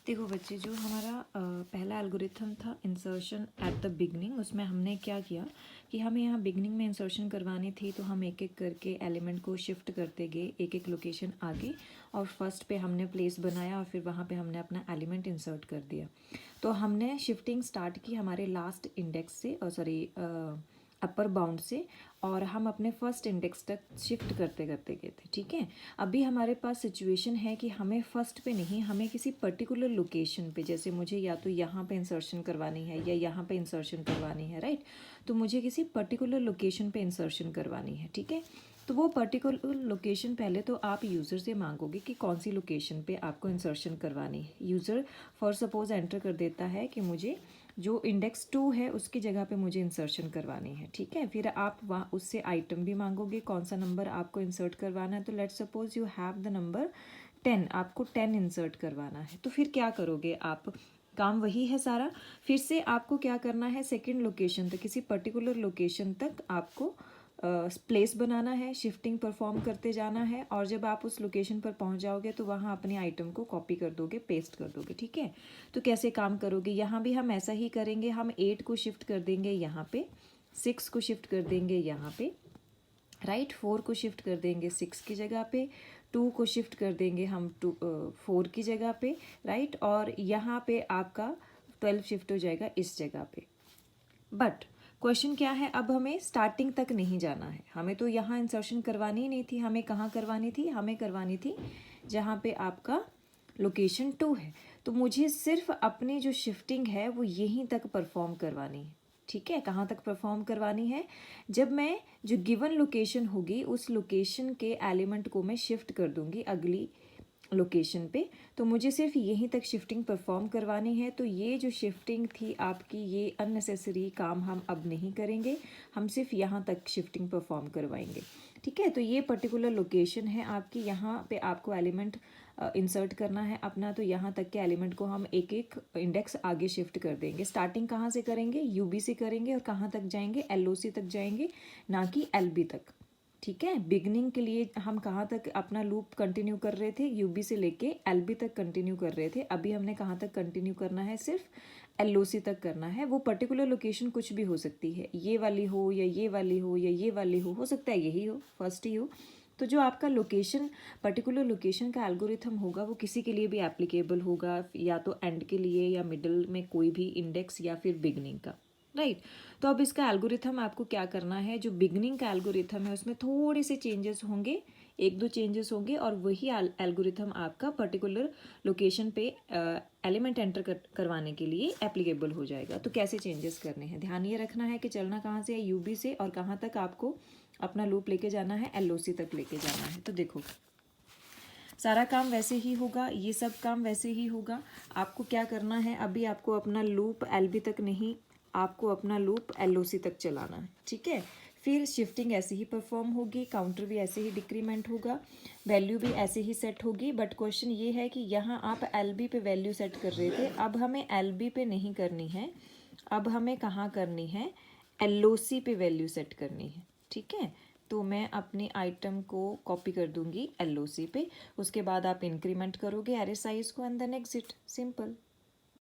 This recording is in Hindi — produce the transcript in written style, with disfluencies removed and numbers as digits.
देखो बच्चे, जो हमारा पहला एल्गोरिथम था इंसर्शन एट द बिगनिंग, उसमें हमने क्या किया कि हमें यहाँ बिगनिंग में इंसर्शन करवानी थी, तो हम एक एक करके एलिमेंट को शिफ्ट करते गए एक एक लोकेशन आगे, और फर्स्ट पे हमने प्लेस बनाया और फिर वहाँ पे हमने अपना एलिमेंट इंसर्ट कर दिया। तो हमने शिफ्टिंग स्टार्ट की हमारे लास्ट इंडेक्स से, सॉरी अपर बाउंड से, और हम अपने फर्स्ट इंडेक्स तक शिफ्ट करते करते गए थे। ठीक है, अभी हमारे पास सिचुएशन है कि हमें फर्स्ट पे नहीं, हमें किसी पर्टिकुलर लोकेशन पे, जैसे मुझे या तो यहाँ पे इंसर्शन करवानी है या यहाँ पे इंसर्शन करवानी है, राइट। तो मुझे किसी पर्टिकुलर लोकेशन पे इंसर्शन करवानी है। ठीक है, तो वो पर्टिकुलर लोकेशन पहले तो आप यूज़र से मांगोगे कि कौन सी लोकेशन पे आपको इंसर्शन करवानी है। यूज़र फॉर सपोज एंटर कर देता है कि मुझे जो इंडेक्स 2 है उसकी जगह पे मुझे इंसर्शन करवानी है। ठीक है, फिर आप वहाँ उससे आइटम भी मांगोगे, कौन सा नंबर आपको इंसर्ट करवाना है। तो let's suppose you have the number 10, आपको 10 इंसर्ट करवाना है। तो फिर क्या करोगे आप, काम वही है सारा। फिर से आपको क्या करना है, सेकंड लोकेशन तक, किसी पर्टिकुलर लोकेशन तक आपको प्लेस बनाना है, शिफ्टिंग परफॉर्म करते जाना है, और जब आप उस लोकेशन पर पहुंच जाओगे तो वहाँ अपने आइटम को कॉपी कर दोगे, पेस्ट कर दोगे। ठीक है, तो कैसे काम करोगे, यहाँ भी हम ऐसा ही करेंगे। हम 8 को शिफ्ट कर देंगे यहाँ पे, 6 को शिफ्ट कर देंगे यहाँ पे, राइट। 4 को शिफ्ट कर देंगे 6 की जगह पे, 2 को शिफ्ट कर देंगे हम 4 की जगह पे, राइट। और यहाँ पे आपका 12 शिफ्ट हो जाएगा इस जगह पे। बट क्वेश्चन क्या है, अब हमें स्टार्टिंग तक नहीं जाना है, हमें तो यहाँ इंसर्शन करवानी ही नहीं थी। हमें कहाँ करवानी थी, हमें करवानी थी जहाँ पे आपका लोकेशन 2 है। तो मुझे सिर्फ अपनी जो शिफ्टिंग है वो यहीं तक परफॉर्म करवानी है। ठीक है, कहाँ तक परफॉर्म करवानी है, जब मैं जो गिवन लोकेशन होगी उस लोकेशन के एलिमेंट को मैं शिफ्ट कर दूंगी अगली लोकेशन पे, तो मुझे सिर्फ यहीं तक शिफ्टिंग परफॉर्म करवानी है। तो ये जो शिफ्टिंग थी आपकी, ये अननेसेसरी काम हम अब नहीं करेंगे, हम सिर्फ यहाँ तक शिफ्टिंग परफॉर्म करवाएंगे। ठीक है, तो ये पर्टिकुलर लोकेशन है आपकी, यहाँ पे आपको एलिमेंट इंसर्ट करना है अपना, तो यहाँ तक के एलिमेंट को हम एक एक इंडेक्स आगे शिफ्ट कर देंगे। स्टार्टिंग कहाँ से करेंगे, यूबी से करेंगे, और कहाँ तक जाएंगे, एलओसी तक जाएंगे, ना कि एलबी तक। ठीक है, बिगनिंग के लिए हम कहाँ तक अपना लूप कंटिन्यू कर रहे थे, यूबी से लेके एलबी तक कंटिन्यू कर रहे थे। अभी हमने कहाँ तक कंटिन्यू करना है, सिर्फ एलओसी तक करना है। वो पर्टिकुलर लोकेशन कुछ भी हो सकती है, ये वाली हो या ये वाली हो या ये वाली हो सकता है यही हो, फर्स्ट ही हो। तो जो आपका लोकेशन, पर्टिकुलर लोकेशन का एल्गोरिथम होगा वो किसी के लिए भी एप्लीकेबल होगा, या तो एंड के लिए या मिडिल में कोई भी इंडेक्स, या फिर बिगनिंग का, राइट। तो अब इसका एल्गोरिथम आपको क्या करना है, जो बिगनिंग का एल्गोरिथम है उसमें थोड़े से चेंजेस होंगे, एक दो चेंजेस होंगे, और वही एल्गोरिथम आपका पर्टिकुलर लोकेशन पे एलिमेंट एंटर करवाने के लिए एप्लीकेबल हो जाएगा। तो कैसे चेंजेस करने हैं, ध्यान ये रखना है कि चलना कहाँ से है, यूबी से, और कहाँ तक आपको अपना लूप लेके जाना है, एलओसी तक लेके जाना है। तो देखो सारा काम वैसे ही होगा, ये सब काम वैसे ही होगा। आपको क्या करना है, अभी आपको अपना लूप एलबी तक नहीं, आपको अपना लूप एलओसी तक चलाना है। ठीक है, फिर शिफ्टिंग ऐसे ही परफॉर्म होगी, काउंटर भी ऐसे ही डिक्रीमेंट होगा, वैल्यू भी ऐसे ही सेट होगी। बट क्वेश्चन ये है कि यहाँ आप एलबी पे वैल्यू सेट कर रहे थे, अब हमें एलबी पे नहीं करनी है, अब हमें कहाँ करनी है, एलओसी पे वैल्यू सेट करनी है। ठीक है, तो मैं अपने आइटम को कॉपी कर दूंगी एलओसी पे, उसके बाद आप इंक्रीमेंट करोगे एरे साइज को एंड देन एग्जिट, सिंपल।